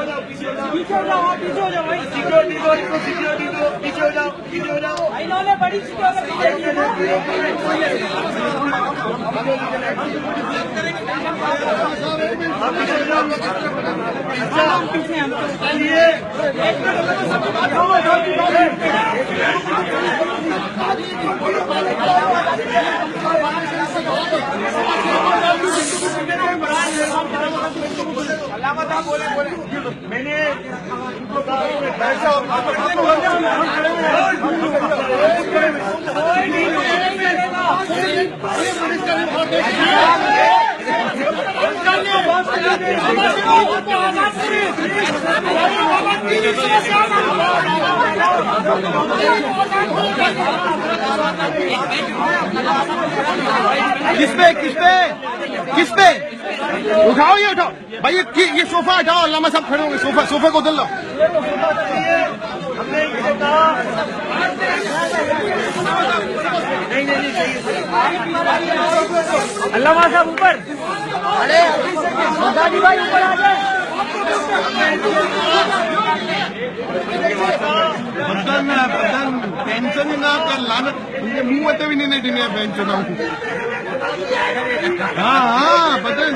पीछे हो जाओ, पीछे हो जाओ भाई। सिक्योरिटी दो, इनको सिक्योरिटी दो, पीछे हो जाओ, पीछे हो जाओ। इन्होंने बड़ी सिक्योरिटी बोले मैंने इनको किस पे उठाओ, ये उठाओ भाई, ये सोफा हटाओ, अल्लामा साहब खड़े होंगे, सोफे को उधर लो। अल्लामा साहब ऊपर, अरे दादी भाई ऊपर आ जाए। बदन पेंशन ही ना कर लाना, मुंह में भी नहीं देने पेंशन। हाँ बदन